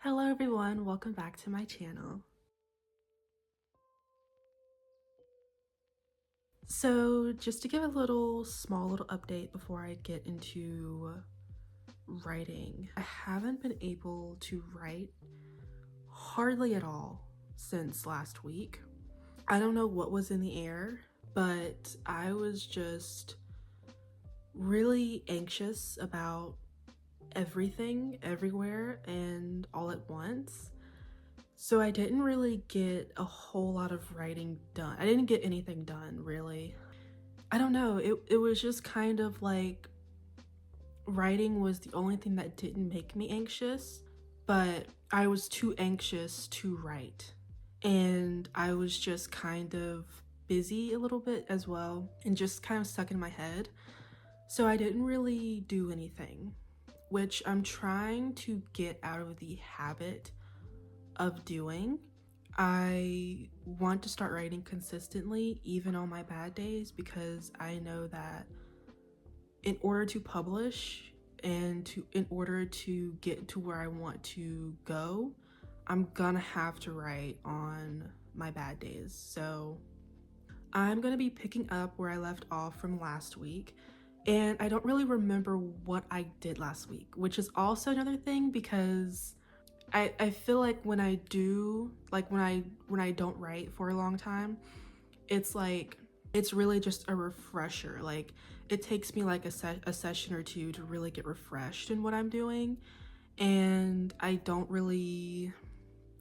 Hello everyone, welcome back to my channel. So just to give a small little update before I get into writing, I haven't been able to write hardly at all since last week. I don't know what was in the air, but I was just really anxious about everything, everywhere, and all at once. So I didn't really get a whole lot of writing done. I didn't get anything done, really. I don't know, it was just kind of like writing was the only thing that didn't make me anxious, but I was too anxious to write. And I was just kind of busy a little bit as well and just kind of stuck in my head. So I didn't really do anything, which I'm trying to get out of the habit of doing. I want to start writing consistently, even on my bad days, because I know that in order to publish and in order to get to where I want to go, I'm gonna have to write on my bad days. So I'm gonna be picking up where I left off from last week. And I don't really remember what I did last week, which is also another thing because I feel like when I do, like when I don't write for a long time, it's like it's really just a refresher. Like it takes me like a session or two to really get refreshed in what I'm doing, and I don't really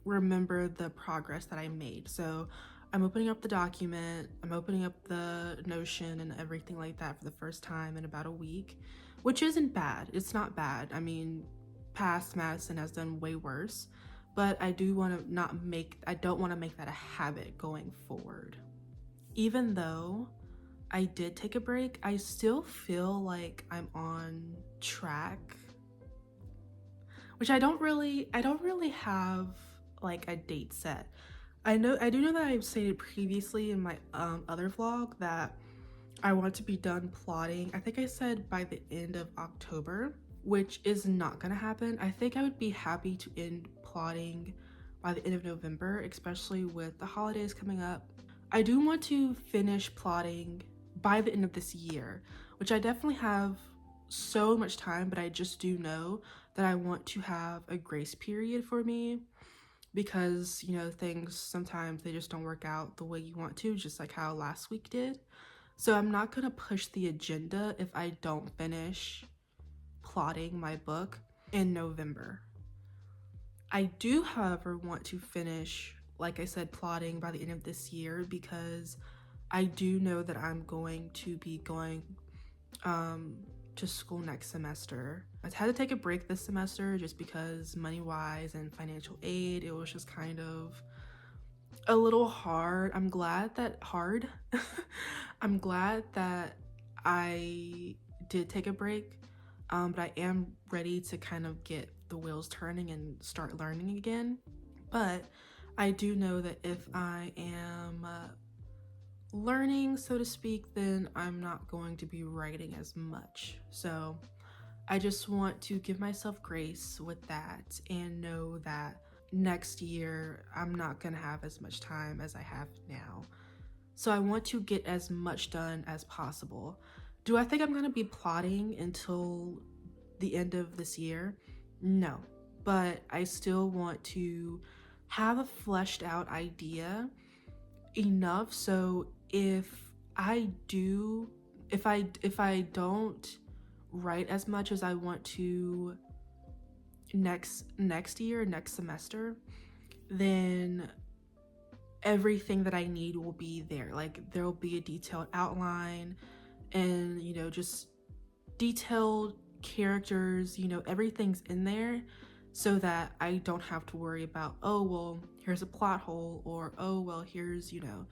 remember the progress that I made. So I'm opening up the document, I'm opening up the Notion and everything like that for the first time in about a week, which isn't bad. It's not bad. I mean, past Madison has done way worse, but I don't want to make that a habit going forward. Even though I did take a break, I still feel like I'm on track, which I don't really have like a date set. I do know that I've stated previously in my other vlog that I want to be done plotting. I think I said by the end of October, which is not gonna happen. I think I would be happy to end plotting by the end of November, especially with the holidays coming up. I do want to finish plotting by the end of this year, which I definitely have so much time, but I just do know that I want to have a grace period for me because, you know, things sometimes they just don't work out the way you want to, just like how last week did. So I'm not gonna push the agenda if I don't finish plotting my book in November. I do, however, want to finish, like I said, plotting by the end of this year because I do know that I'm going to be going to school next semester. I had to take a break this semester just because money-wise and financial aid, it was just kind of a little hard. I'm glad that I'm glad that I did take a break, but I am ready to kind of get the wheels turning and start learning again. But I do know that if I am learning, so to speak, then I'm not going to be writing as much. So I just want to give myself grace with that and know that next year I'm not gonna have as much time as I have now. So I want to get as much done as possible. Do I think I'm gonna be plotting until the end of this year? No, but I still want to have a fleshed out idea enough so if I don't write as much as I want to next year, next semester, then everything that I need will be there. Like there'll be a detailed outline and, you know, just detailed characters, you know, everything's in there so that I don't have to worry about, oh, well, here's a plot hole, or oh, well, here's, you know,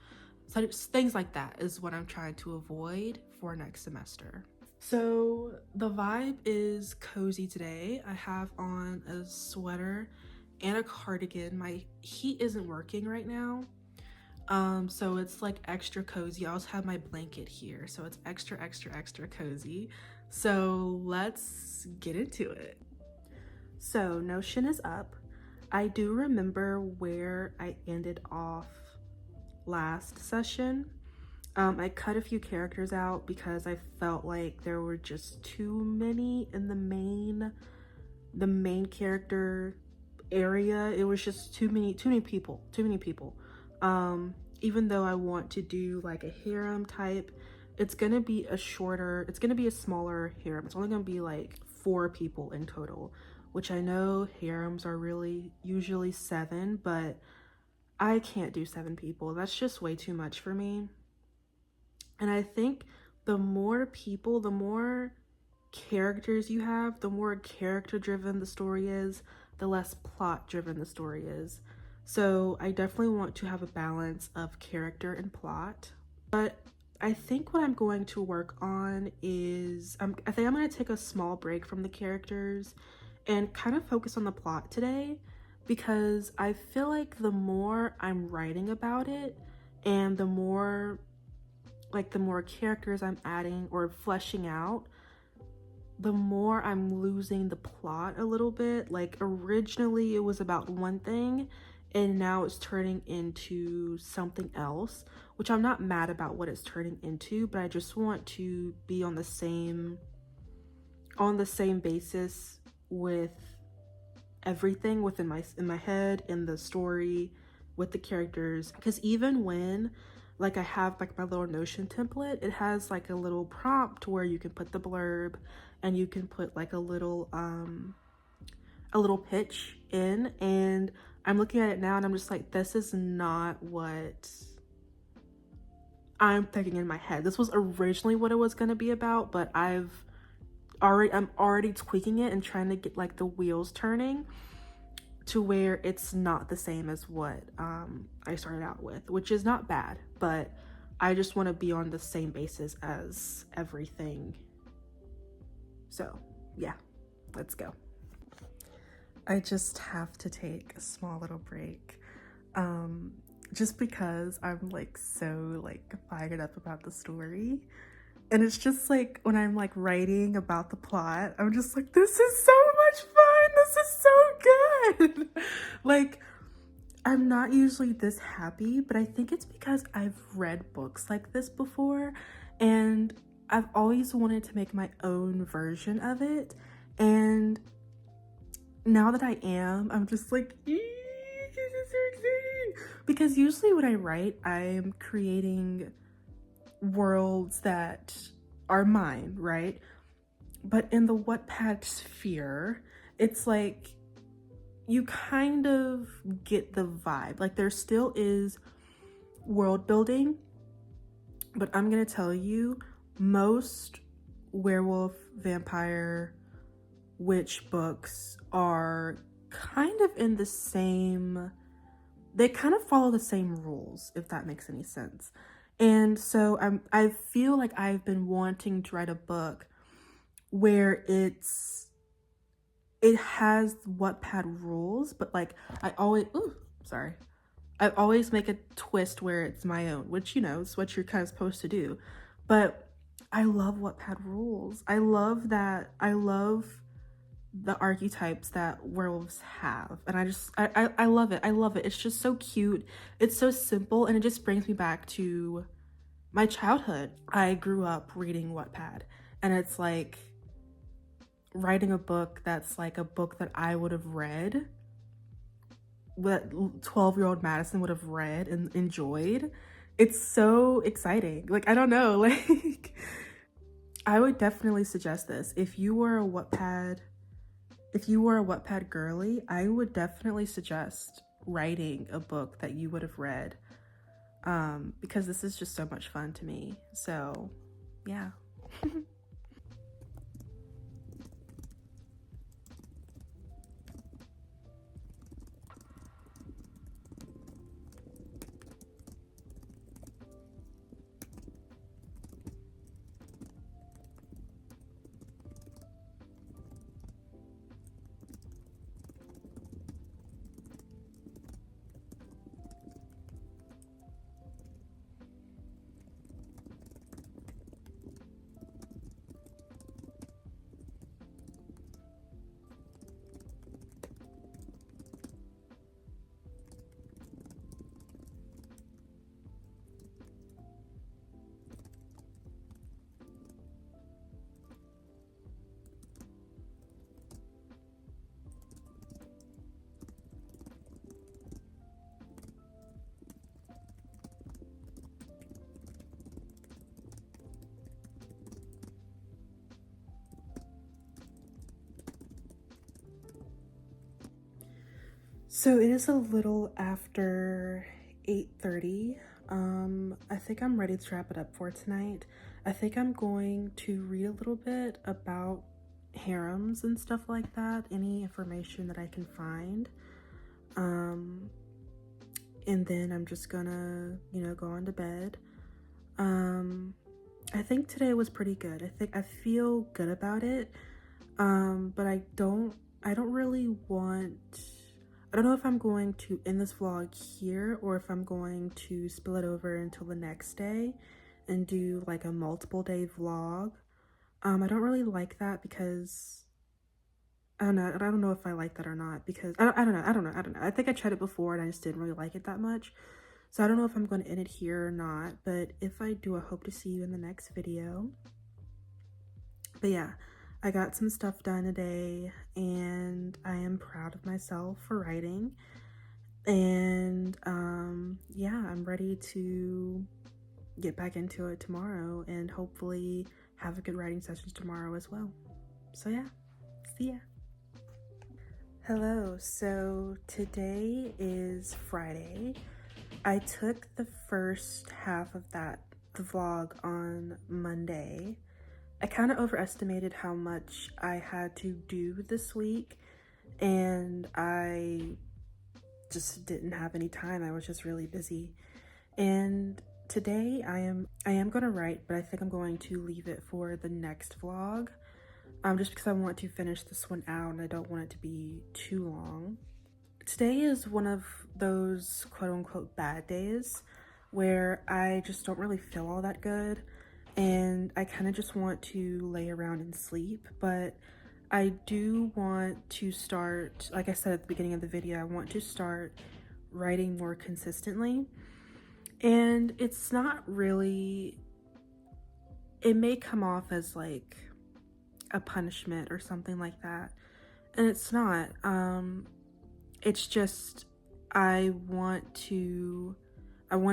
so things like that is what I'm trying to avoid for next semester. So the vibe is cozy today. I have on a sweater and a cardigan. My heat isn't working right now. So it's like extra cozy. I also have my blanket here, so it's extra cozy. So let's get into it. So Notion is up. I do remember where I ended off last session. I cut a few characters out because I felt like there were just too many in the main character area. It was just too many people, too many people. Even though I want to do like a harem type, it's gonna be a smaller harem. It's only gonna be like 4 people in total, which I know harems are really usually 7, but I can't do 7 people. That's just way too much for me. And I think the more people, the more characters you have, the more character driven the story is, the less plot driven the story is. So I definitely want to have a balance of character and plot. But I think what I'm going to work on is I think I'm going to take a small break from the characters and kind of focus on the plot today, because I feel like the more I'm writing about it and the more characters I'm adding or fleshing out, the more I'm losing the plot a little bit. Like originally it was about one thing and now it's turning into something else, which I'm not mad about what it's turning into, but I just want to be on the same basis with everything within my head, in the story, with the characters. Because even when like I have like my little Notion template, it has like a little prompt where you can put the blurb and you can put like a little pitch in, and I'm looking at it now and I'm just like, this is not what I'm thinking in my head. This was originally what it was going to be about, but I'm already tweaking it and trying to get like the wheels turning to where it's not the same as what I started out with, which is not bad, but I just want to be on the same basis as everything. So yeah, let's go. I just have to take a small little break, just because I'm like so like fired up about the story. And it's just like when I'm like writing about the plot, I'm just like, this is so much fun. This is so good. Like, I'm not usually this happy, but I think it's because I've read books like this before and I've always wanted to make my own version of it. And now that I am, I'm just like, this is so exciting. Because usually when I write, I'm creating worlds that are mine, right? But in the Wattpad sphere, it's like you kind of get the vibe. Like there still is world building, but I'm gonna tell you, most werewolf, vampire, witch books are kind of in the same, they kind of follow the same rules, if that makes any sense. And so I feel like I've been wanting to write a book where it has Wattpad rules, but like I always make a twist where it's my own, which, you know, is what you're kind of supposed to do. But I love Wattpad rules. I love the archetypes that werewolves have, and I love it. I love it. It's just so cute. It's so simple, and it just brings me back to my childhood. I grew up reading Wattpad, and it's like writing a book that's like a book that I would have read, what 12-year-old Madison would have read and enjoyed. It's so exciting. Like, I don't know, like I would definitely suggest this. If you were a Wattpad girly, I would definitely suggest writing a book that you would have read, because this is just so much fun to me. So yeah. So it is a little after 8:30. I think I'm ready to wrap it up for tonight. I think I'm going to read a little bit about harems and stuff like that, any information that I can find. And then I'm just gonna, go on to bed. I think today was pretty good. I feel good about it. But I don't really want, I don't know if I'm going to end this vlog here or if I'm going to spill it over until the next day and do like a multiple day vlog. I don't really like that because I don't know if I like that or not because I don't know. I think I tried it before and I just didn't really like it that much. So I don't know if I'm going to end it here or not, but if I do, I hope to see you in the next video. But yeah, I got some stuff done today and I am proud of myself for writing. And yeah, I'm ready to get back into it tomorrow and hopefully have a good writing session tomorrow as well. So yeah, see ya. Hello, so today is Friday. I took the first half of the vlog on Monday. I kind of overestimated how much I had to do this week and I just didn't have any time. I was just really busy. And today I am going to write, but I think I'm going to leave it for the next vlog. Just because I want to finish this one out and I don't want it to be too long. Today is one of those quote-unquote bad days where I just don't really feel all that good and I kind of just want to lay around and sleep, but I do want to start, like I said at the beginning of the video, I want to start writing more consistently. And it's not really, it may come off as like a punishment or something like that, and it's not. It's just I want to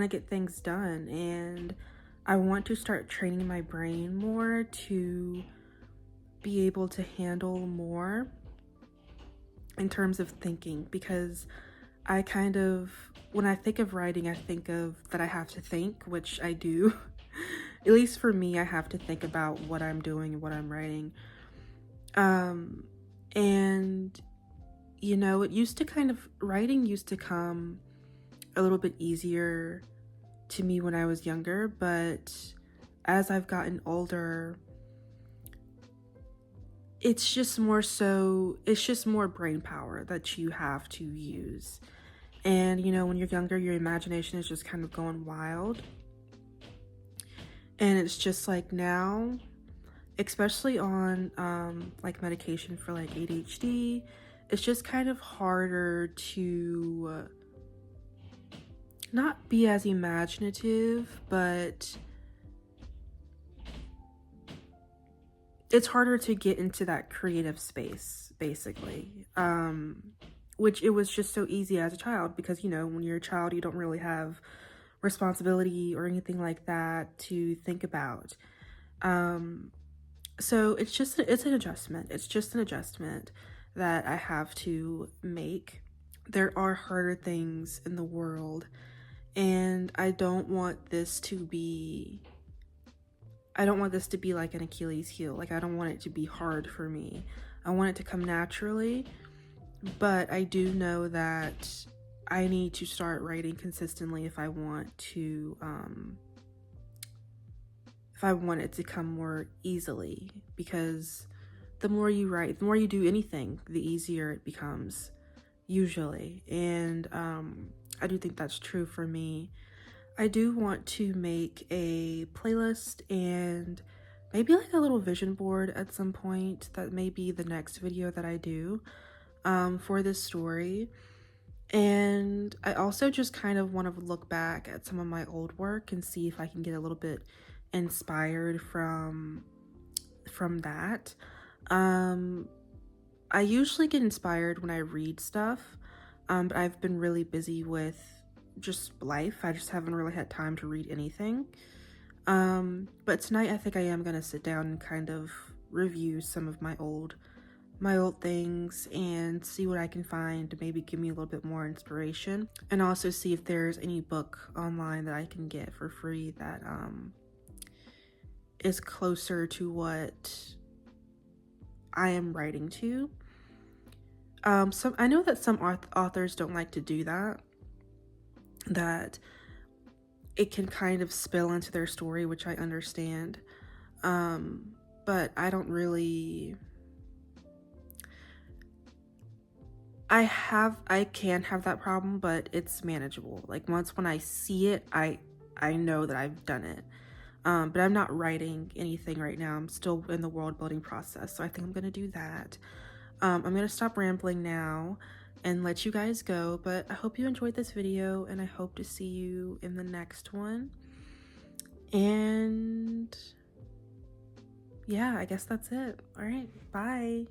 get things done and I want to start training my brain more to be able to handle more in terms of thinking, because I kind of, when I think of writing, I think of that I have to think, which I do. At least for me, I have to think about what I'm doing and what I'm writing. And it used to writing used to come a little bit easier to me when I was younger, but as I've gotten older, it's just more brain power that you have to use. And when you're younger, your imagination is just kind of going wild. And it's just like now, especially on like medication for like ADHD, it's just kind of harder to not be as imaginative, but it's harder to get into that creative space, basically. Which it was just so easy as a child because, when you're a child, you don't really have responsibility or anything like that to think about. So it's an adjustment. It's just an adjustment that I have to make. There are harder things in the world, and I don't want this to be like an Achilles heel. Like, I don't want it to be hard for me. I want it to come naturally, but I do know that I need to start writing consistently if I want it to come more easily, because the more you write, the more you do anything, the easier it becomes, usually. And I do think that's true for me. I do want to make a playlist and maybe like a little vision board at some point. That may be the next video that I do for this story. And I also just kind of want to look back at some of my old work and see if I can get a little bit inspired from that. I usually get inspired when I read stuff, but I've been really busy with just life. I just haven't really had time to read anything. But tonight I think I am gonna sit down and kind of review some of my old my old things and see what I can find to maybe give me a little bit more inspiration, and also see if there's any book online that I can get for free that is closer to what I am writing to. I know that some authors don't like to do that, that it can kind of spill into their story, which I understand. But I don't really, I can have that problem, but it's manageable. Like once when I see it, I know that I've done it. But I'm not writing anything right now. I'm still in the world building process. So I think I'm gonna do that. I'm gonna stop rambling now and let you guys go, but I hope you enjoyed this video and I hope to see you in the next one. And yeah, I guess that's it. All right, bye.